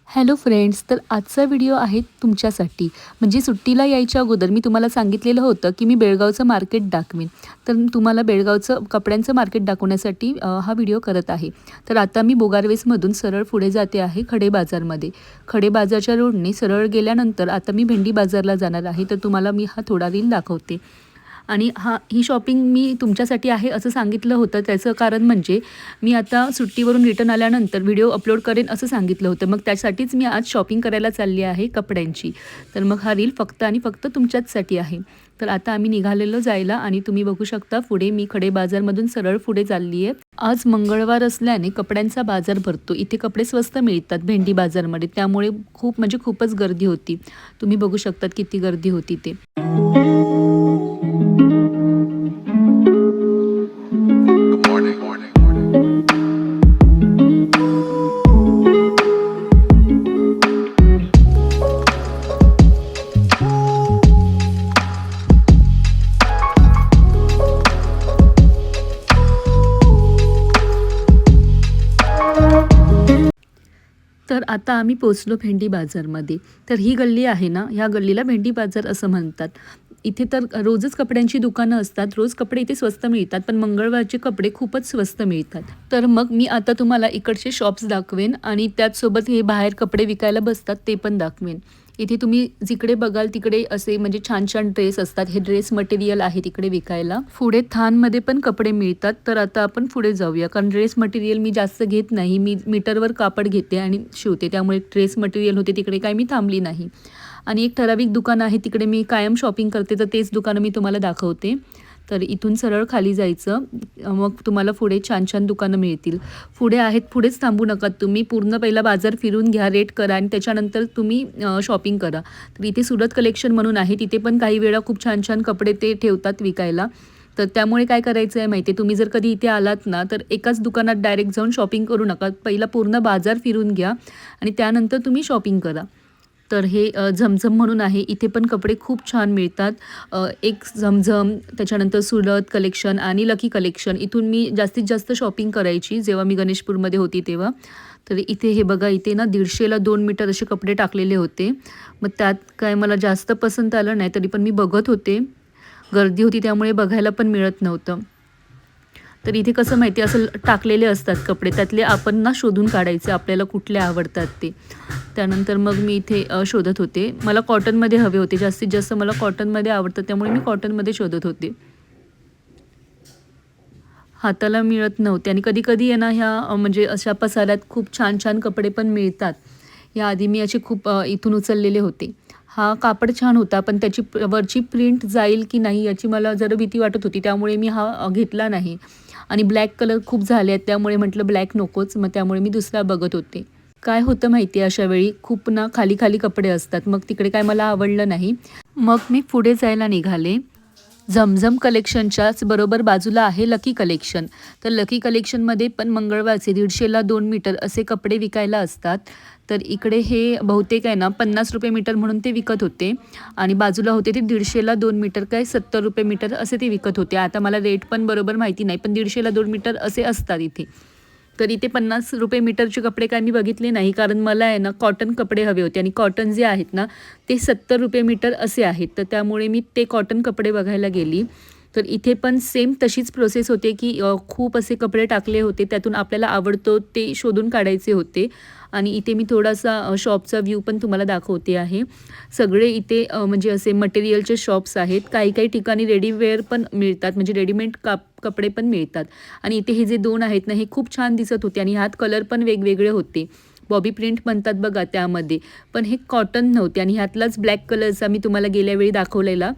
Hello friends, तर आजचा video आहे तुमच्यासाठी. म्हणजे सुट्टीला यायच्या अगोदर मी तुम्हाला सांगितलेलं होतं की मी बेळगावचं मार्केट दाखवीन. तर तुम्हाला बेळगावचं कपड्यांचं मार्केट दाखवण्यासाठी हा व्हिडिओ करत आहे. तर आता मी बोगारवेसमधून सरळ पुढे जाते आहे खडे बाजारमध्ये. खडे बाजारच्या रोडने सरळ गेल्यानंतर आता मी भेंडी बाजारला जाणार आहे. तर तुम्हाला मी हा थोडा रील दाखवते. आणि ही शॉपिंग मी तुमच्यासाठी आहे असं सांगितलं होतं. त्याचं कारण म्हणजे मी आता सुट्टीवरून रिटर्न आल्यानंतर व्हिडिओ अपलोड करेन असं सांगितलं होतं. मग त्यासाठीच मी आज शॉपिंग करायला चालली आहे कपड्यांची. तर मग हा रील फक्त आणि फक्त तुमच्याचसाठी आहे. तर आता आम्ही निघालेलो जायला आणि तुम्ही बघू शकता पुढे मी खडे बाजारमधून सरळ पुढे चालली आहे. आज मंगळवार असल्याने कपड्यांचा बाजार भरतो. इथे कपडे स्वस्त मिळतात भेंडी बाजारमध्ये. त्यामुळे खूपच गर्दी होती. तुम्ही बघू शकतात किती गर्दी होती ते. तर आता आम्ही पोचलो भेंडी बाजारमध्ये. तर ही गल्ली आहे ना, ह्या गल्लीला भेंडी बाजार असं म्हणतात. इथे तर रोजच कपड्यांची दुकानं असतात. रोज कपडे इथे स्वस्त मिळतात, पण मंगळवारचे कपडे खूपच स्वस्त मिळतात. तर मग मी आता तुम्हाला इकडचे शॉप्स दाखवेन आणि त्याचसोबत हे बाहेर कपडे विकायला बसतात ते पण दाखवेन. इथे तुम्ही जिकडे बघाल तिकडे असे म्हणजे छान छान ड्रेस असतात. हे ड्रेस मटेरियल आहे तिकडे विकायला. पुढे थानमध्ये पण कपडे मिळतात. तर आता आपण पुढे जाऊया, कारण ड्रेस मटेरियल मी जास्त घेत नाही. मी मीटरवर कापड घेते आणि शिवते. त्यामुळे ड्रेस मटेरियल होते तिकडे काही मी थांबली नाही. आणि एक ठराविक दुकान आहे तिकडे मी कायम शॉपिंग करते, तर तेच दुकानं मी तुम्हाला दाखवते. तर इथून सरळ खाली जायचं. मग तुम्हाला पुढे छान छान दुकानं मिळतील. पुढे आहेत, पुढेच थांबू नका तुम्ही. पूर्ण पहिला बाजार फिरून घ्या, रेट करा आणि त्याच्यानंतर तुम्ही शॉपिंग करा. तर इथे सुरत कलेक्शन म्हणून आहे. तिथे पण काही वेळा खूप छान छान कपडे ते ठेवतात विकायला. तर त्यामुळे काय करायचं आहे माहिती आहे, तुम्ही जर कधी इथे आलात ना, तर एकाच दुकानात डायरेक्ट जाऊन शॉपिंग करू नका. पहिला पूर्ण बाजार फिरून घ्या आणि त्यानंतर तुम्ही शॉपिंग करा. तर हे झमझम म्हणून आहे. इथे पण कपडे खूप छान मिळतात. एक झमझम, त्याच्यानंतर सुरत कलेक्शन आणि लकी कलेक्शन. इथून मी जास्तीत जास्त शॉपिंग करायची जेव्हा मी गणेशपूरमध्ये होती तेव्हा. तर इथे हे बघा, इथे ना 150ला 2 मीटर असे कपडे टाकलेले होते. मग त्यात काय मला जास्त पसंत आलं नाही, तरी पण मी बघत होते. गर्दी होती त्यामुळे बघायला पण मिळत नव्हतं. तर इथे कसं माहिती असं टाकलेले असतात कपडे, त्यातले आपण ना शोधून काढायचे आपल्याला कुठले आवडतात ते. त्यानंतर मग मी इथे शोधत होते. मला कॉटनमध्ये हवे होते. जास्तीत जास्त मला कॉटनमध्ये आवडतं, त्यामुळे मी कॉटनमध्ये शोधत होते. हाताला मिळत नव्हते आणि कधी-कधी आहे ना ह्या म्हणजे अशा पसाऱ्यात खूप छान-छान कपडे पण मिळतात. याआधी मी असे खूप इथून उचललेले होते. हा कापड छान होता, पण त्याची वरची प्रिंट जाईल की नाही याची मला जरा भीती वाटत होती. त्यामुळे मी हा घेतला नाही आणि ब्लॅक कलर खूप झाले आहेत, त्यामुळे म्हटलं ब्लॅक नकोच. मग त्यामुळे मी दुसरा बघत होते. काय होतं माहिती आहे, अशा वेळी खूप ना खाली-खाली कपडे असतात. मग तिकडे काय मला आवडलं नाही. मग मी पुढे जायला निघाले. झमझम कलेक्शनच्याच बरोबर बाजूला आहे लकी कलेक्शन. तर लकी कलेक्शनमध्ये पण मंगळवारचे 150ला 2 मीटर असे कपडे विकायला असतात. तर इकडे हे बहुतेक आहे ना ₹50 मीटर म्हणून ते विकत होते आणि बाजूला होते ते 150ला 2 मीटर काय ₹70 मीटर असे ते विकत होते. आता मला रेट पण बरोबर माहिती नाही, पण 150ला 2 मीटर असे असतात इथे. तर इथे ₹50 मीटरचे कपडे काय मी बघितले नाही, कारण मला आहे ना कॉटन कपडे हवे होते आणि कॉटन जे आहेत ना ते ₹70 मीटर असे आहेत. तर त्यामुळे मी ते कॉटन कपडे बघायला गेली. तर इथे पण सेम तशीच प्रोसेस होते की खूप असे कपडे टाकले होते. त्यातून आपल्याला आवडतो ते शोधून काढायचे होते. आणि इथे मी थोडासा शॉपचा व्ह्यू पण तुम्हाला दाखवते आहे. सगळे इथे म्हणजे असे मटेरियलचे शॉप्स आहेत. काही-काही ठिकाणी रेडीवेअर पण मिळतात, म्हणजे रेडीमेड कपडे पण मिळतात. आणि इथे हे जे 2 आहेत ना, हे खूप छान दिसत होते आणि ह्यात कलर पण वेगवेगळे होते. बॉबी प्रिंट म्हणतात बघा त्यामध्ये. पण हे कॉटन नव्हते आणि ह्यातलाच ब्लॅक कलरचा मी तुम्हाला गेल्या वेळी दाखवलेला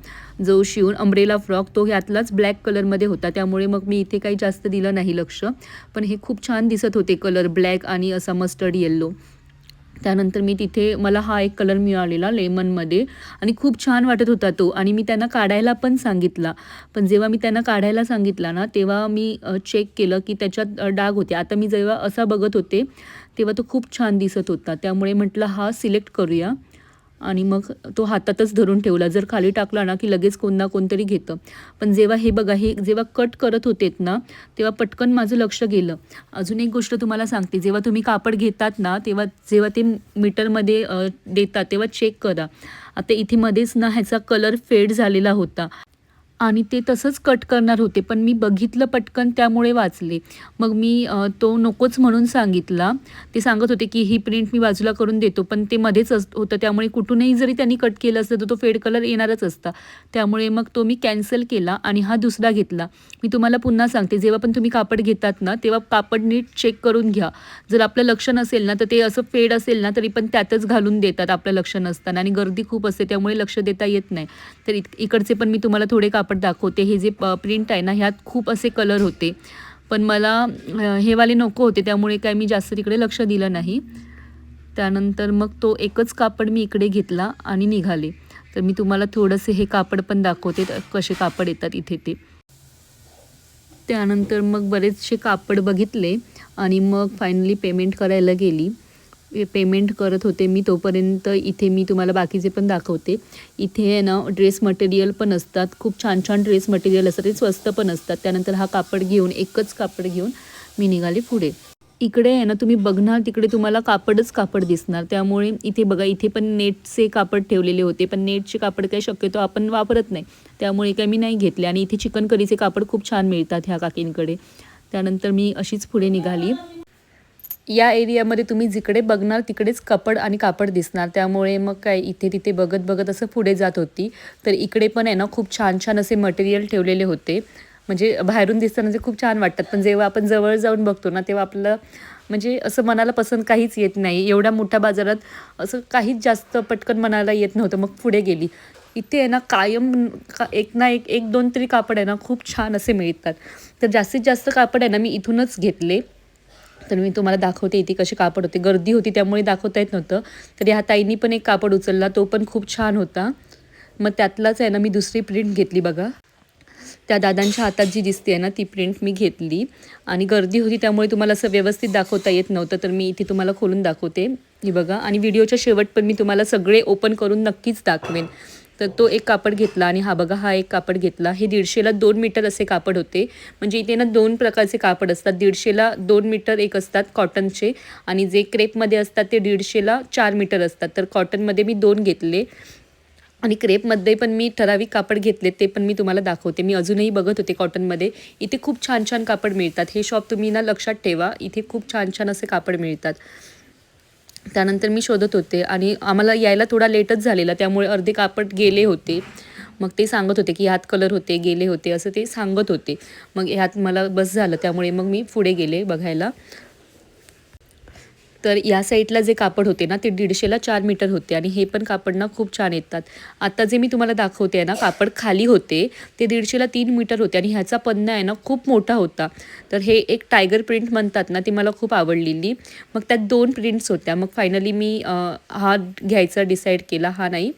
जो शिवून अम्ब्रेला फ्रॉक, तो ह्यातलाच ब्लॅक कलरमध्ये होता. त्यामुळे मग मी इथे काही जास्त दिलं नाही लक्ष. पण हे खूप छान दिसत होते कलर, ब्लॅक आणि असा मस्टर्ड येल्लो. त्यानंतर मी तिथे मला हा एक कलर मिळालेला लेमनमध्ये आणि खूप छान वाटत होता तो आणि मी त्यांना काढायला पण सांगितला. पण जेव्हा मी त्यांना काढायला सांगितला ना, तेव्हा मी चेक केलं की त्याच्यात डाग होते. आता मी जेव्हा असा बघत होते, तेव्हा तो खूप छान दिसत होता. त्यामुळे म्हटलं हा सिलेक्ट करूया आणि मग तो हातातच धरून ठेवला. जर खाली टाकला ना की लगेच कोण ना कोणतरी घेतं. पण जेव्हा हे बघा, हे जेव्हा कट करत होतेत ना, तेव्हा पटकन माझं लक्ष गेलं. अजून एक गोष्ट तुम्हाला सांगते, जेव्हा तुम्ही कापड घेतात ना, तेव्हा जेव्हा ते मीटरमध्ये देतात तेव्हा चेक करा. आता इथे मध्येच ना ह्याचा कलर फेड झालेला होता आणि ते तसंच कट करणार होते, पण मी बघितलं पटकन त्यामुळे वाचले. मग मी तो नकोच म्हणून सांगितला. ते सांगत होते की ही प्रिंट मी बाजूला करून देतो, पण ते मध्येच होतं, त्यामुळे कुठूनही जरी त्यांनी कट केलं असतं तर तो फेड कलर येणारच असता. त्यामुळे मग तो मी कॅन्सल केला आणि हा दुसरा घेतला. मी तुम्हाला पुन्हा सांगते, जेव्हा पण तुम्ही कापड घेतात ना, तेव्हा कापड नीट चेक करून घ्या. जर आपलं लक्ष नसेल ना, तर ते असं फेड असेल ना, तरी पण त्यातच घालून देतात आपलं लक्ष नसताना आणि गर्दी खूप असते त्यामुळे लक्ष देता येत नाही. तर इकडचे पण मी तुम्हाला थोडे कापड दाखवते. हे जे प्रिंट आहे ना, ह्यात खूप असे कलर होते, पण मला हे वाले नको होते, त्यामुळे काय मी जास्त तिकडे लक्ष दिलं नाही. त्यानंतर मग तो एकच कापड मी इकडे घेतला आणि निघाले. तर मी तुम्हाला थोडंसे हे कापड पण दाखवते, कसे कापड येतात इथे ते. त्यानंतर मग बरेचसे कापड बघितले आणि मग फायनली पेमेंट करायला गेली. पेमेंट करत होते मी तोपर्यंत इथे मी तुम्हाला बाकीचे पण दाखवते. इथे आहे ना ड्रेस मटेरियल पण असतात, खूप छान छान ड्रेस मटेरियल असतात, ते स्वस्त पण असतात. त्यानंतर हा कापड घेऊन, एकच कापड घेऊन मी निघाले पुढे. इकडे आहे ना, तुम्ही बघणार तिकडे तुम्हाला कापडच कापड दिसणार. त्यामुळे इथे बघा, इथे पण नेटचे कापड ठेवलेले होते, पण नेटचे कापड काही शक्यतो आपण वापरत नाही, त्यामुळे काही मी नाही घेतले. आणि इथे चिकन करीचे कापड खूप छान मिळतात ह्या काकींकडे. त्यानंतर मी अशीच पुढे निघाली. या एरियामध्ये तुम्ही जिकडे बघणार तिकडेच कपड आणि कापड दिसणार, त्यामुळे मग काय इथे तिथे बघत बघत असं पुढे जात होती. तर इकडे पण आहे ना खूप छान छान असे मटेरियल ठेवलेले होते. म्हणजे बाहेरून दिसताना म्हणजे खूप छान वाटतात, पण जेव्हा आपण जवळ जाऊन बघतो ना, तेव्हा आपलं म्हणजे असं मनाला पसंत काहीच येत नाही. एवढ्या मोठ्या बाजारात असं काहीच जास्त पटकन मनाला येत नव्हतं. मग पुढे गेली. इथे आहे ना कायम एक ना एक एक दोन तरी कापड आहे ना खूप छान असे मिळतात. तर जास्तीत जास्त कापड आहे ना मी इथूनच घेतले. तर मी तुम्हाला दाखवते इथे कसे कापड होते. गर्दी होती त्यामुळे दाखवता येत नव्हतं. तर ह्या ताईंनी पण एक कापड उचलला, तो पण खूप छान होता. मग त्यातलाच आहे ना मी दुसरी प्रिंट घेतली बघा. त्या दादांच्या हातात जी दिसते आहे ना, ती प्रिंट मी घेतली. आणि गर्दी होती त्यामुळे तुम्हाला असं व्यवस्थित दाखवता येत नव्हतं, तर मी इथे तुम्हाला खोलून दाखवते. हे बघा, आणि व्हिडिओच्या शेवट पण मी तुम्हाला सगळे ओपन करून नक्कीच दाखवेन. तर तो एक कापड घेतला आणि हा बघा, हा एक कापड घेतला. हे 150ला 2 मीटर असे कापड होते. म्हणजे इथे ना 2 प्रकारचे कापड असतात. 150ला 2 मीटर एक असतात कॉटनचे, आणि जे क्रेपमध्ये असतात ते 150ला 4 मीटर असतात. तर कॉटनमध्ये मी 2 घेतले आणि क्रेपमध्ये पण मी ठराविक कापड घेतले, ते पण मी तुम्हाला दाखवते. मी अजूनही बघत होते कॉटनमध्ये. इथे खूप छान छान कापड मिळतात. हे शॉप तुम्ही ना लक्षात ठेवा, इथे खूप छान छान असे कापड मिळतात. त्यानंतर मी शोधत होते आणि आम्हाला यायला थोडा लेटच झालेला, त्यामुळे अर्धे कापड गेले होते. मग ते सांगत होते की ह्यात कलर होते, गेले होते, असं ते सांगत होते. मग ह्यात मला बस झालं, त्यामुळे मग मी पुढे गेले बघायला. तर या साईडला जे कापड होते ना, ते 150ला 4 मीटर होते आणि हे पण कापड ना खूप छान येतात. आता जे मी तुम्हाला दाखवते आहे ना, कापड खाली होते ते 150ला 3 मीटर होते आणि ह्याचा पन्ना आहे ना खूप मोठा होता. तर हे एक टायगर प्रिंट म्हणतात ना, ती मला खूप आवडलेली. मग त्यात 2 प्रिंट्स होत्या. मग फायनली मी हा घ्यायचा डिसाईड केला. हा नाही,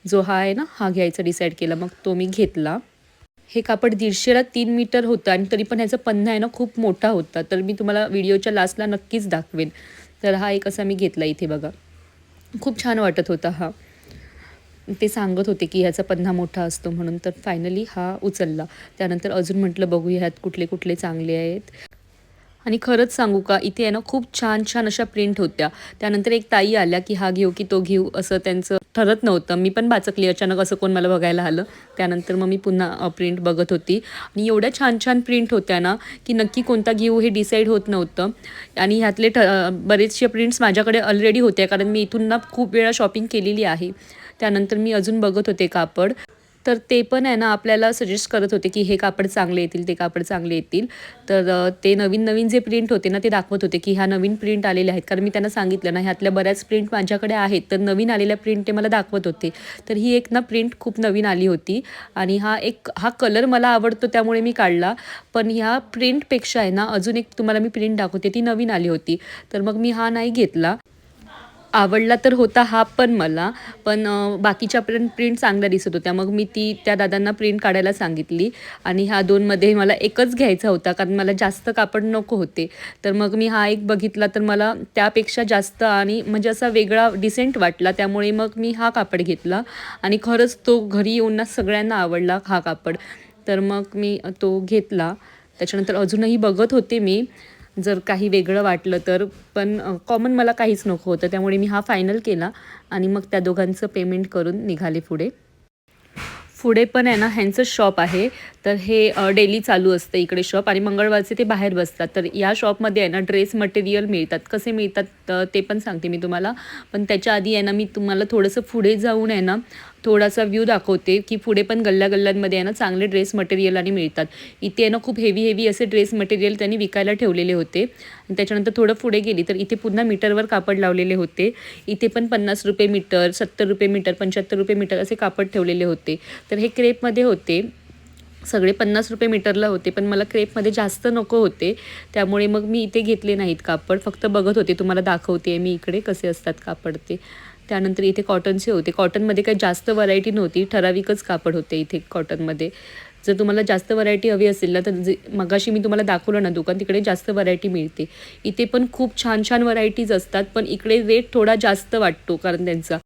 जो हा आहे ना, हा घ्यायचा डिसाईड केला. मग तो मी घेतला. हे कापड 150ला 3 मीटर होतं आणि तरी पण ह्याचा पन्ना आहे ना खूप मोठा होता. तर मी तुम्हाला व्हिडिओच्या लास्टला नक्कीच दाखवेन. तर हा एक असा मी घेतला इथे बघा. खूप छान वाटत होता हा. ते सांगत होते की ह्याचा पन्ना मोठा असतो म्हणून. तर फायनली हा उचलला. त्यानंतर अजून म्हटलं बघू ह्यात कुठले कुठले चांगले आहेत. आणि खरंच सांगू का, इथे आहे ना खूप छान छान अशा प्रिंट होत्या. त्यानंतर एक ताई आल्या की हा घेऊ की तो घेऊ, असं त्यांचं ठरत नव्हतं. मी पण बाचकली, अचानक असं कोण मला बघायला आलं. त्यानंतर मग मी पुन्हा प्रिंट बघत होती आणि एवढ्या छान छान प्रिंट होत्या ना की नक्की कोणता घेऊ हे डिसाईड होत नव्हतं. आणि ह्यातले बरेचसे प्रिंट्स माझ्याकडे ऑलरेडी होत्या, कारण मी इथून ना खूप वेळा शॉपिंग केलेली आहे. त्यानंतर मी अजून बघत होते कापड. तर ते पण आहे ना आपल्याला सजेस्ट करत होते की हे कापड चांगले येतील, ते कापड चांगले येतील. तर ते नवीन नवीन जे प्रिंट होते ना, ते दाखवत होते की ह्या नवीन प्रिंट आलेल्या आहेत. कारण मी त्यांना सांगितलं ना, ह्यातल्या बऱ्याच प्रिंट माझ्याकडे आहेत, तर नवीन आलेल्या प्रिंट ते मला दाखवत होते. तर ही एक ना प्रिंट खूप नवीन आली होती आणि हा कलर मला आवडतो त्यामुळे मी काढला. पण ह्या प्रिंटपेक्षा आहे ना अजून एक तुम्हाला मी प्रिंट दाखवते, ती नवीन आली होती. तर मग मी हा नाही घेतला. आवडला तर होता हा पण मला, पण बाकीच्या प्रिंट चांगल्या दिसत होत्या. मग मी त्या दादांना प्रिंट काढायला सांगितली आणि ह्या 2मध्ये मला एकच घ्यायचा होता, कारण मला जास्त कापड नको होते. तर मग मी हा एक बघितला, तर मला त्यापेक्षा जास्त आणि म्हणजे असा वेगळा डिसेंट वाटला. त्यामुळे मग मी हा कापड घेतला आणि खरंच तो घरी येऊन ना सगळ्यांना आवडला हा कापड. तर मग मी तो घेतला. त्याच्यानंतर अजूनही बघत होते मी, जर काही वेगळं वाटलं तर. पण कॉमन मला काहीच नको होतं, त्यामुळे मी हा फायनल केला आणि मग त्या दोघांचं पेमेंट करून निघाले पुढे. पुढे पण आहे ना ह्यांचं शॉप आहे, तर हे डेली चालू असतं इकडे शॉप आणि मंगळवारचे ते बाहेर बसतात. तर या शॉपमध्ये आहे ना ड्रेस मटेरियल मिळतात. कसे मिळतात ते पण सांगते मी तुम्हाला. पण त्याच्या आधी आहे ना मी तुम्हाला थोडंसं पुढे जाऊन आहे ना थोडासा व्ह्यू दाखवते, की पुढे पण गल्ल्या-गल्ल्यांमध्ये आहे ना चांगले ड्रेस मटेरियल आणि मिळतात. इथे आहे ना खूप हेवी असे ड्रेस मटेरियल त्यांनी विकायला ठेवलेले होते. आणि त्याच्यानंतर थोडं पुढे गेली तर इथे पुन्हा मीटरवर कापड लावलेले होते. इथे पण ₹50 मीटर, ₹70 मीटर, ₹75 मीटर असे कापड ठेवलेले होते. तर हे क्रेपमध्ये होते. सगळे ₹50 मीटरला होते, पण मला क्रेपमध्ये जास्त नको होते. त्यामुळे मग मी इथे घेतले नाहीत कापड, फक्त बघत होते. तुम्हाला दाखवते मी इकडे कसे असतात कापड ते. त्यानंतर इथे कॉटनचे होते. कॉटनमध्ये काही जास्त व्हरायटी नव्हती, ठराविकच कापड होते इथे कॉटनमध्ये. जर तुम्हाला जास्त व्हरायटी हवी असेल ना, तर मगाशी मी तुम्हाला दाखवलं ना दुकान, तिकडे जास्त व्हरायटी मिळते. इथे पण खूप छान व्हरायटीज असतात, पण इकडे रेट थोडा जास्त वाटतो कारण त्यांचा.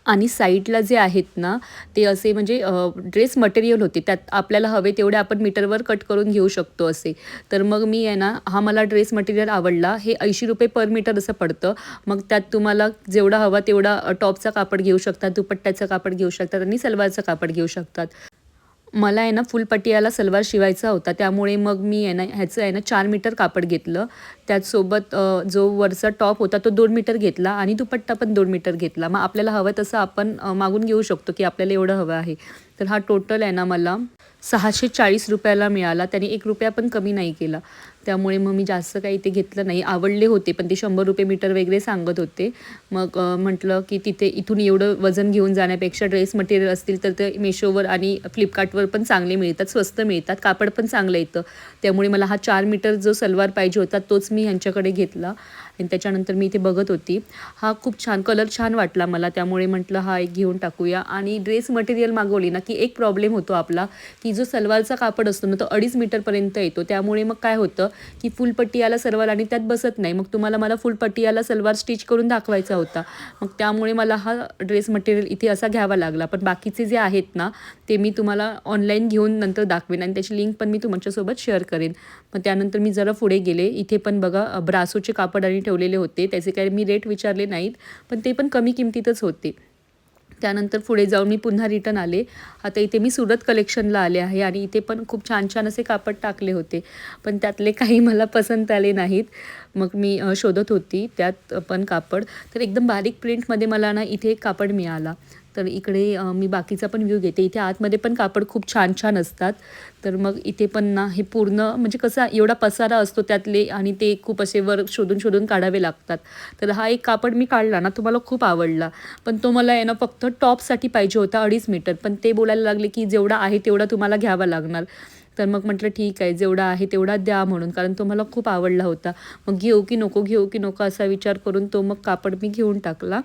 आणि साईडला जे आहेत ना, ते असे म्हणजे ड्रेस मटेरियल होते. त्यात आपल्याला हवे तेवढे आपण मीटरवर कट करून घेऊ शकतो असे. तर मग मी आहे ना, हा मला ड्रेस मटेरियल आवडला. हे ₹80 पर मीटर असं पडतं. मग त्यात तुम्हाला जेवढा हवा तेवढा टॉपचा कापड घेऊ शकतात, दुपट्ट्याचं कापड घेऊ शकतात आणि सलवारचं कापड घेऊ शकतात. मला आहे ना फुल पटियाला सलवार शिवायचा होता, त्यामुळे मग मी आहे ना ह्याचं आहे ना 4 मीटर कापड घेतलं. त्याचसोबत जो वरचा टॉप होता तो 2 मीटर घेतला आणि दुपट्टा पण 2 मीटर घेतला. मग आपल्याला हवं तसं आपण मागून घेऊ शकतो, की आपल्याला एवढं हवं आहे. तर हा टोटल आहे ना मला ₹640 ला मिळाला. त्याने ₹1 पण कमी नाही केला. त्यामुळे मग मी जास्त काही इथे घेतलं नाही. आवडले होते, पण ते ₹100 मीटर वगैरे सांगत होते. मग म्हटलं की तिथे इथून एवढं वजन घेऊन जाण्यापेक्षा ड्रेस मटेरियल असतील तर ते Meeshoवर आणि Flipkartवर पण चांगले मिळतात, स्वस्त मिळतात, कापड पण चांगलं येतं. त्यामुळे मला हा 4 मीटर जो सलवार पाहिजे होता तोच मी ह्यांच्याकडे घेतला आणि त्याच्यानंतर मी इथे बघत होती. हा खूप छान कलर छान वाटला मला, त्यामुळे म्हटलं हा एक घेऊन टाकूया. आणि ड्रेस मटेरियल मागवली ना की एक प्रॉब्लेम होतो आपला, की जो सलवारचा कापड असतो ना तो 2.5 मीटरपर्यंत येतो. त्यामुळे मग काय होतं की फुल पटियाला सलवार आणि त्यात बसत नाही. मग मला फुल पटियाला सलवार स्टिच करून दाखवायचा होता. मग त्यामुळे मला हा ड्रेस मटेरियल इथे असा घ्यावा लागला. पण बाकीचे जे आहेत ना ते मी तुम्हाला ऑनलाईन घेऊन नंतर दाखवेन आणि त्याची लिंक पण मी तुमच्यासोबत शेअर करेन. मग त्यानंतर मी जरा पुढे गेले. इथे पण बघा ब्रासोचे कापड आणि ठेवलेले होते. त्याचे काही मी रेट विचारले नाहीत, पण ते पण कमी किमतीतच होते. त्यानंतर पुढे जाऊन मी पुन्हा रिटर्न आले. आता इथे मी सुरत कलेक्शनला आले आहे आणि इथे पण खूप छान असे कापड टाकले होते, पण त्यातले काही मला पसंत आले नाहीत. मग मी शोधत होती त्यात पण कापड. तर एकदम बारीक प्रिंटमध्ये मला ना इथे एक कापड मिळाला. तर इकडे मी बाकीचा पण व्ह्यू घेते. इथे आतमध्ये पण कापड खूप छान असतात. तर मग इथे पण ना हे पूर्ण म्हणजे कसा एवढा पसारा असतो त्यातले आणि ते खूप असे वर शोधून काढावे लागतात. तर हा एक कापड मी काढला ना तो मला खूप आवडला. पण तो मला आहे ना फक्त टॉपसाठी पाहिजे होता 2.5 मीटर. पण ते बोलायला लागले की जेवढा आहे तेवढा तुम्हाला घ्यावा लागणार. तर मग म्हटलं ठीक आहे, जेवढा आहे तेवढा द्या म्हणून, कारण तो मला खूप आवडला होता. मग घेऊ की नको असा विचार करून तो मग कापड मी घेऊन टाकला.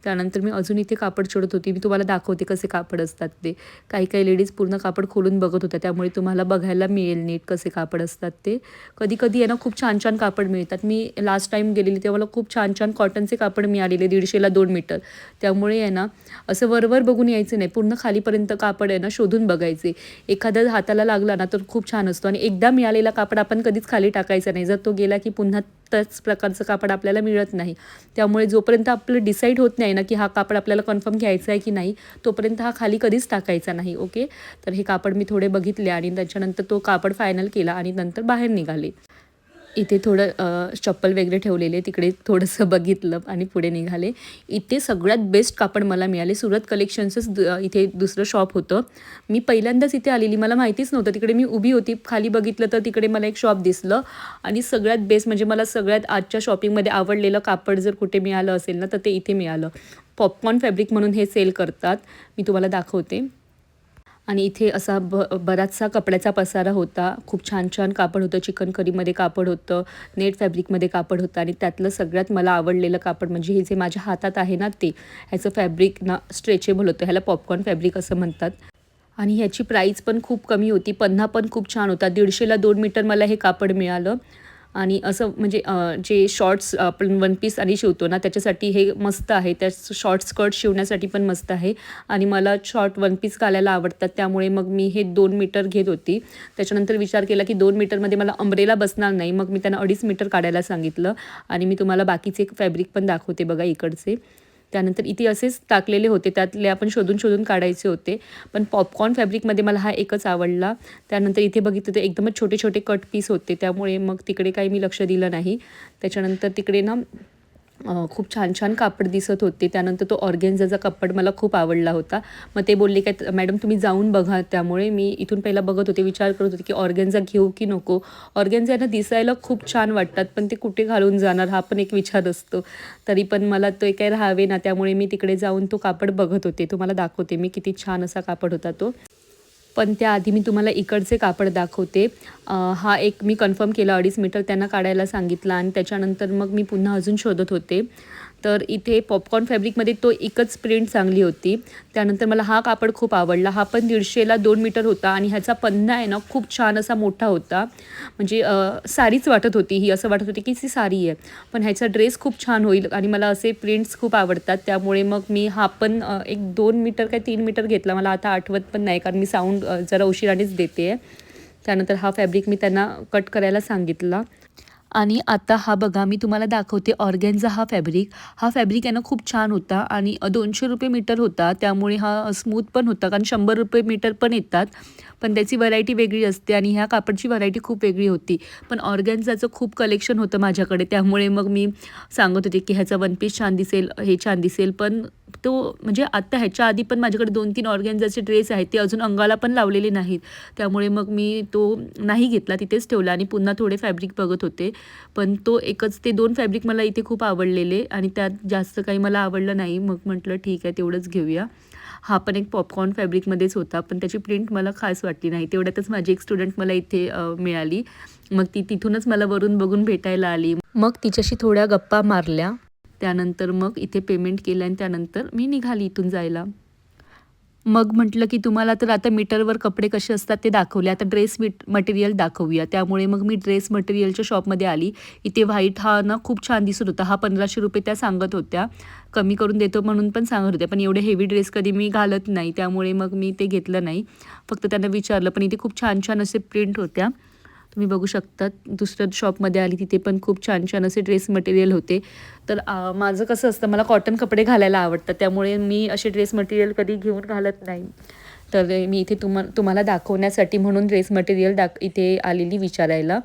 त्यानंतर मी अजून इथे कापड शोधत होती. मी तुम्हाला दाखवते कसे कापड असतात ते. काही लेडीज पूर्ण कापड खोलून बघत होत्या, त्यामुळे तुम्हाला बघायला मिळेल नीट कसे कापड असतात ते. कधी आहे ना खूप छान कापड मिळतात. मी लास्ट टाईम गेलेली तेव्हा मला खूप छान कॉटनचे कापड मिळालेले 150ला 2 मीटर. त्यामुळे आहे ना असं वर बघून यायचं नाही, पूर्ण खालीपर्यंत कापड आहे ना शोधून बघायचे. एखादा हाताला लागला ना तर खूप छान असतो आणि एकदा मिळालेला कापड आपण कधीच खाली टाकायचा नाही. जर तो गेला की पुन्हा त्याच प्रकारचं कापड आपल्याला मिळत नाही. त्यामुळे जोपर्यंत आपलं डिसाईड होत नाही ना की हा कापड आपल्याला कन्फर्म घ्यायचा आहे की नाही, तोपर्यंत हा खाली कधीच टाकायचा नाही. ओके. तर हे कापड मी थोडे बघितले आणि त्याच्यानंतर तो कापड फायनल केला आणि नंतर बाहेर निघाले. इथे थोडं चप्पल वगैरे ठेवलेले, तिकडे थोडंसं बघितलं आणि पुढे निघाले. इथे सगळ्यात बेस्ट कापड मला मिळाले. सुरत कलेक्शन्सच इथे दुसरं शॉप होतं. मी पहिल्यांदाच इथे आलेली, मला माहितीच नव्हतं. तिकडे मी उभी होती, खाली बघितलं तर तिकडे मला एक शॉप दिसलं आणि सगळ्यात बेस्ट म्हणजे मला सगळ्यात आजच्या शॉपिंगमध्ये आवडलेलं कापड जर कुठे मिळालं असेल ना तर ते इथे मिळालं. पॉपकॉर्न फॅब्रिक म्हणून हे सेल करतात, मी तुम्हाला दाखवते. आणि इथे असा बराचसा कपड्याचा पसारा होता. खूप छान छान कापड होतं. चिकन करीमध्ये कापड होतं, नेट फॅब्रिकमध्ये कापड होतं आणि त्यातलं सगळ्यात मला आवडलेलं कापड म्हणजे हे जे माझ्या हातात आहे ना ते, ह्याचं फॅब्रिक ना स्ट्रेचेबल होतं. ह्याला पॉपकॉर्न फॅब्रिक असं म्हणतात. आणि ह्याची प्राईस पण खूप कमी होती. पन्हा पण खूप छान होता. 150ला 2 मीटर मला हे कापड मिळालं. आणि असं म्हणजे जे शॉर्ट्स आपण वन पीस आणि शिवतो ना त्याच्यासाठी हे मस्त आहे. त्या शॉर्ट स्कर्ट शिवण्यासाठी पण मस्त आहे. आणि मला शॉर्ट वन पीस घालायला आवडतात, त्यामुळे मग मी हे 2 मीटर घेत होती. त्याच्यानंतर विचार केला की 2 मीटरमध्ये मला अंब्रेला बसणार नाही. मग मी त्यांना 2.5 मीटर काढायला सांगितलं. आणि मी तुम्हाला बाकीचे फॅब्रिक पण दाखवते बघा इकडचे. त्यानंतर इथे असेच टाकलेले होते, त्यातले आपण शोधून शोधून काढायचे होते. पण पॉपकॉर्न फॅब्रिकमध्ये मला हा एकच आवडला. त्यानंतर इथे बघितलं तर एकदमच छोटे छोटे कट पीस होते, त्यामुळे मग तिकडे काही मी लक्ष दिलं नाही. त्याच्यानंतर तिकडे ना खूप छान छान कापड दिसत होते. त्यानंतर तो ऑर्गेन्झाचा कापड मला खूप आवडला होता. मग ते बोलले काय मॅडम तुम्ही जाऊन बघा. त्यामुळे मी इथून पहिला बघत होते, विचार करत होते की ऑर्गेन्झा घेऊ की नको. ऑर्गेन्झा दिसायला खूप छान वाटतात, पण ते कुठे घालून जाणार हा पण एक विचार असतो. तरी पण मला ते काही राहावे ना, त्यामुळे मी तिकडे जाऊन तो कापड बघत होते. तुम्हाला दाखवते मी किती छान असा कापड होता तो. पण त्याआधी मी तुम्हाला इकडचे कापड दाखवते. हा एक मी कन्फर्म केला 2.5 मीटर त्यांना काढायला सांगितलं आणि त्याच्यानंतर मग मी पुन्हा अजून शोधत होते. तर इथे पॉपकॉर्न फॅब्रिकमध्ये तो एकच प्रिंट चांगली होती. त्यानंतर मला हा कापड खूप आवडला. हा पण 150ला 2 मीटर होता आणि ह्याचा पन्ना आहे ना खूप छान असा मोठा होता. म्हणजे साडीच वाटत होती ही, असं वाटत होती की ती साडी आहे. पण ह्याचा ड्रेस खूप छान होईल आणि मला असे प्रिंट्स खूप आवडतात. त्यामुळे मग मी हा पण एक 2 मीटर काय 3 मीटर घेतला. मला आता आठवत पण नाही, कारण मी साऊंड जरा उशिरानेच देते आहे. त्यानंतर हा फॅब्रिक मी त्यांना कट करायला सांगितला. आणि आता हा बघा मी तुम्हाला दाखवते ऑर्गेन्झा हा फॅब्रिक. हा फॅब्रिक आहे ना खूप छान होता आणि 200 रुपये मीटर होता. त्यामुळे हा स्मूथ पण होता, कारण 100 रुपये मीटर पण येतात. पण त्याची व्हरायटी वेगळी असते आणि ह्या कापडची व्हरायटी खूप वेगळी होती. पण ऑर्गेन्झाचं खूप कलेक्शन होतं माझ्याकडे, त्यामुळे मग मी सांगत होते की ह्याचा वन पीस छान दिसेल, हे छान दिसेल. पण तो म्हणजे आत्ता ह्याच्या आधी पण माझ्याकडे 2-3 ऑर्गेन्झाचे ड्रेस आहेत, ते अजून अंगाला पण लावलेले नाहीत. त्यामुळे मग मी तो नाही घेतला, तिथेच ठेवला आणि पुन्हा थोडे फॅब्रिक बघत होते. पण तो एकच ते 2 फॅब्रिक मला इथे खूप आवडलेले आणि त्यात जास्त काही मला आवडलं नाही. मग म्हटलं ठीक आहे तेवढंच घेऊया. हा पण एक पॉपकॉर्न फॅब्रिकमध्येच होता, पण त्याची प्रिंट मला खास वाटली नाही. तेवढ्यातच माझी एक स्टुडंट मला इथे मिळाली. मग ती तिथूनच मला वरून बघून भेटायला आली. मग तिच्याशी थोड्या गप्पा मारल्या. त्यानंतर मग इथे पेमेंट केलं आणि त्यानंतर मी निघाली इथून जायला. मग म्हटलं की तुम्हाला तर आता मीटरवर कपडे कसे असतात ते दाखवले, आता ड्रेस मटेरियल दाखवूया. त्यामुळे मग मी ड्रेस मटेरियलच्या शॉपमध्ये आली. इथे व्हाईट हा ना खूप छान दिसत होता. हा 1500 रुपये त्या सांगत होत्या. कमी करून देतो म्हणून पण सांगत होत्या. पण एवढे हेवी ड्रेस कधी मी घालत नाही, त्यामुळे मग मी ते घेतलं नाही. फक्त त्यांना विचारलं. पण इथे खूप छान छान असे प्रिंट होत्या. तुम्ही बघू शकता. दुसऱ्या शॉपमध्ये आली, तिथे पण खूप छान छान असे ड्रेस मटेरियल होते. तर माझं कसं असतं, मला कॉटन कपडे घालायला आवडतात, त्यामुळे मी असे ड्रेस मटेरियल कधी घेऊन घालत नाही. तर मी इथे तुम्हाला दाखवण्यासाठी म्हणून ड्रेस मटेरियल इथे आलेली विचारायला.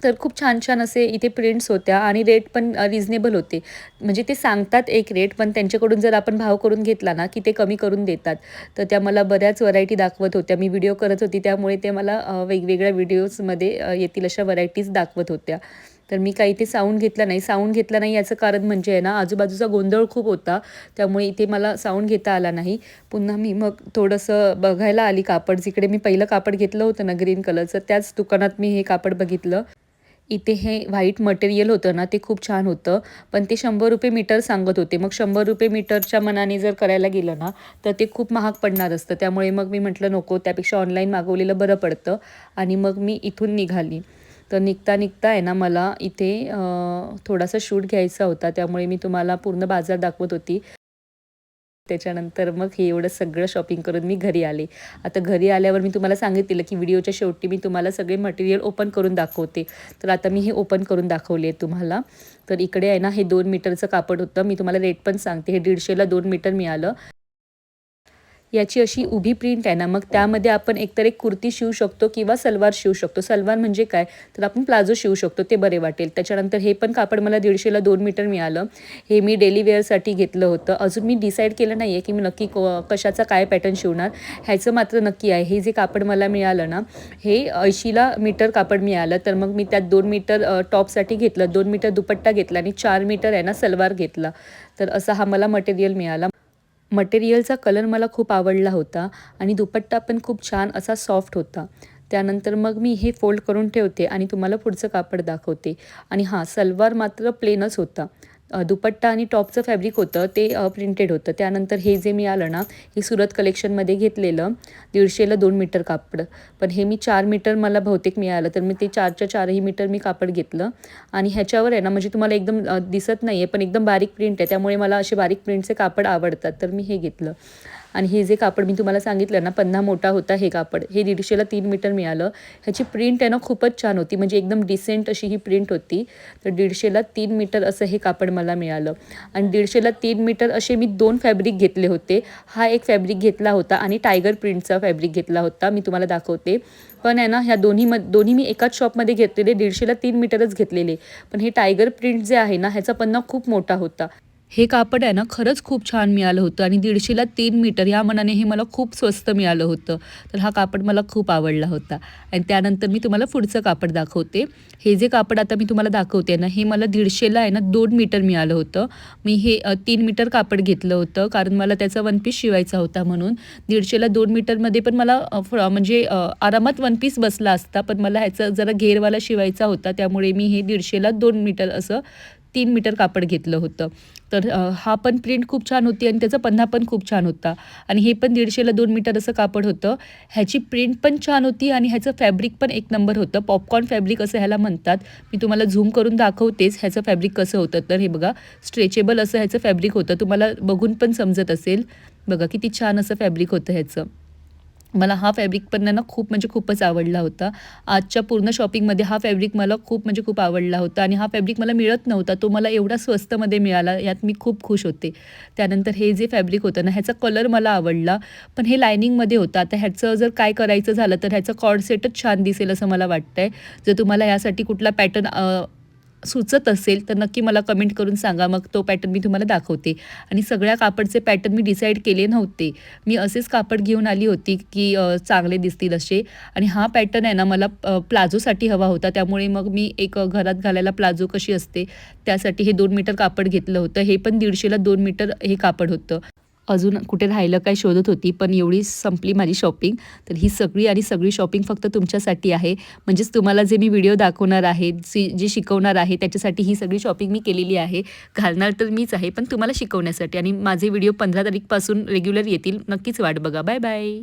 तर खूप छान छान असे इथे प्रिंट्स होत्या आणि रेट पण रिजनेबल होते. म्हणजे ते सांगतात एक रेट, पण त्यांच्याकडून जर आपण भाव करून घेतला ना की ते कमी करून देतात. तर त्या मला बऱ्याच व्हरायटी दाखवत होत्या. मी व्हिडिओ करत होती, त्यामुळे ते मला वेगवेगळ्या व्हिडिओजमध्ये येतील अशा व्हरायटीज दाखवत होत्या. तर मी काही ते साऊंड घेतला नाही याचं कारण म्हणजे आहे ना, आजूबाजूचा गोंधळ खूप होता, त्यामुळे इथे मला साऊंड घेता आला नाही. पुन्हा मी मग थोडंसं बघायला आली कापड. जिकडे मी पहिलं कापड घेतलं होतं ना ग्रीन कलरचं, त्याच दुकानात मी हे कापड बघितलं. इथे हे व्हाईट मटेरियल होतं ना, ते खूप छान होतं. पण ते 100 रुपये मीटर सांगत होते. मग 100 रुपये मीटरच्या मनाने जर करायला गेलं ना, तर ते खूप महाग पडणार असतं. त्यामुळे मग मी म्हटलं नको, त्यापेक्षा ऑनलाईन मागवलेलं बरं पडतं. आणि मग मी इथून निघाली. तर निघता निघता आहे ना, मला इथे थोडासा शूट घ्यायचा होता, त्यामुळे मी तुम्हाला पूर्ण बाजार दाखवत होती. त्याच्यानंतर मग हे एवढं सगळं शॉपिंग करून मी घरी आले. आता घरी आल्यावर मी तुम्हाला सांगितलेलं की व्हिडिओच्या शेवटी मी तुम्हाला सगळे मटेरियल ओपन करून दाखवते. तर आता मी हे ओपन करून दाखवले आहे तुम्हाला. तर इकडे आहे ना, हे 2 मीटरचं कापड होतं. मी तुम्हाला रेट पण सांगते. हे 150ला 2 मीटर मिळालं. याची अशी उभी प्रिंट आहे ना, मग त्यामध्ये आपण एकतर एक कुर्ती शिवू शकतो किंवा सलवार शिवू शकतो. सलवार म्हणजे काय, तर आपण प्लाझो शिवू शकतो, ते बरे वाटेल. त्याच्यानंतर हे पण कापड मला 150ला 2 मीटर मिळालं. हे मी डेली वेअरसाठी घेतलं होतं. अजून मी डिसाईड केलं नाही आहे की मी नक्की कशाचा काय पॅटर्न शिवणार. ह्याचं मात्र नक्की आहे, हे जे कापड मला मिळालं ना, हे 80ला मीटर कापड मिळालं. तर मग मी त्यात 2 मीटर टॉपसाठी घेतलं, 2 मीटर दुपट्टा घेतला आणि 4 मीटर आहे ना सलवार घेतला. तर असा हा मला मटेरियल मिळाला. मटेरियलचा कलर मला खूप आवडला होता आणि दुपट्टा पण खूप छान असा सॉफ्ट होता. त्यानंतर मग मी हे फोल्ड करून ठेवते आणि तुम्हाला पुढचं कापड दाखवते. आणि हां, सलवार मात्र प्लेनच होता. दुपट्टा आणि टॉपचं फॅब्रिक होतं ते प्रिंटेड होतं. त्यानंतर हे जे मिळालं ना, हे सुरत कलेक्शनमध्ये घेतलेलं 150ला 2 मीटर कापड. पण हे मी 4 मीटर मला बहुतेक मिळालं, तर मी ते 4च्या 4ही मीटर मी कापड घेतलं. आणि ह्याच्यावर आहे ना, म्हणजे तुम्हाला एकदम दिसत नाही आहे, पण एकदम बारीक प्रिंट आहे. त्यामुळे मला असे बारीक प्रिंटचे कापड आवडतात, तर मी हे घेतलं. आणि हे जे कापड मी तुम्हाला सांगितलं ना, पन्हा मोठा होता हे कापड, हे 150ला 3 मीटर मिळालं. ह्याची प्रिंट आहे ना खूपच छान होती, म्हणजे एकदम डिसेंट अशी ही प्रिंट होती. तर 150ला 3 मीटर असं हे कापड मला मिळालं. आणि 150ला 3 मीटर असे मी 2 फॅब्रिक घेतले होते. हा एक फॅब्रिक घेतला होता आणि टायगर प्रिंटचा फॅब्रिक घेतला होता, मी तुम्हाला दाखवते. पण आहे ना, ह्या दोन्ही मी एकाच शॉपमध्ये घेतलेले, 150ला 3 मीटरच घेतलेले. पण हे टायगर प्रिंट जे आहे ना, ह्याचा पन्ना खूप मोठा होता. हे कापड आहे ना, खरंच खूप छान मिळालं होतं आणि 150ला 3 मीटर या मानाने हे मला खूप स्वस्त मिळालं होतं. तर हा कापड मला खूप आवडला होता. आणि त्यानंतर मी तुम्हाला पुढचं कापड दाखवते. हे जे कापड आता मी तुम्हाला दाखवते ना, हे मला 150ला आहे ना 2 मीटर मिळालं होतं. मी हे 3 मीटर कापड घेतलं होतं, कारण मला त्याचा वन पीस शिवायचा होता म्हणून. 150ला 2 मीटरमध्ये पण मला म्हणजे आरामात वन पीस बसला असता, पण मला ह्याचा जरा घेरवाला शिवायचा होता. त्यामुळे मी हे 150ला 2 मीटर असं 3 मीटर कापड घेतलं होतं. तर हा पण प्रिंट खूप छान होती आणि त्याचा पन्हा पण खूप छान होता. आणि हे पण 150ला 2 मीटर असं कापड होतं. ह्याची प्रिंट पण छान होती आणि ह्याचं फॅब्रिक पण एक नंबर होतं. पॉपकॉर्न फॅब्रिक असं ह्याला म्हणतात. मी तुम्हाला झूम करून दाखवतेच ह्याचं फॅब्रिक कसं होतं. तर हे बघा, स्ट्रेचेबल असं ह्याचं फॅब्रिक होतं. तुम्हाला बघून पण समजत असेल. बघा किती छान असं फॅब्रिक होतं ह्याचं. मला हा फॅब्रिक पण ना खूप म्हणजे खूपच आवडला होता. आजच्या पूर्ण शॉपिंगमध्ये हा फॅब्रिक मला खूप म्हणजे खूप आवडला होता आणि हा फॅब्रिक मला मिळत नव्हता. तो मला एवढा स्वस्तमध्ये मिळाला, यात मी खूप खुश होते. त्यानंतर हे जे फॅब्रिक होतं ना, ह्याचा कलर मला आवडला, पण हे लायनिंगमध्ये होतं. आता ह्याचं जर काय करायचं झालं तर ह्याचा कॉर्ड सेटच छान दिसेल असं मला वाटतंय. जर तुम्हाला यासाठी कुठला पॅटर्न सुचत असेल तर नक्की मला कमेंट करून सांगा, मग तो पॅटर्न मी तुम्हाला दाखवते. आणि सगळ्या कापडचे पॅटर्न मी डिसाईड केले नव्हते. मी असेच कापड घेऊन आली होती की चांगले दिसतील असे. आणि हा पॅटर्न आहे ना, मला प्लाझोसाठी हवा होता. त्यामुळे मग मी एक घरात घालायला प्लाझो कशी असते त्यासाठी हे 2 मीटर कापड घेतलं होतं. हे पण 150ला 2 मीटर हे कापड होतं. अजून कुठे राहिलं काय शोधत होती, पण एवढी संपली माझी शॉपिंग. तर ही सगळी शॉपिंग फक्त तुमच्यासाठी आहे. म्हणजेच तुम्हाला जे मी व्हिडिओ दाखवणार आहे, जे शिकवणार आहे, त्याच्यासाठी ही सगळी शॉपिंग मी केलेली आहे. घालणार तर मीच आहे, पण तुम्हाला शिकवण्यासाठी. आणि माझे व्हिडिओ 15 तारीखपासून रेग्युलर येतील. नक्कीच वाट बघा. Bye bye.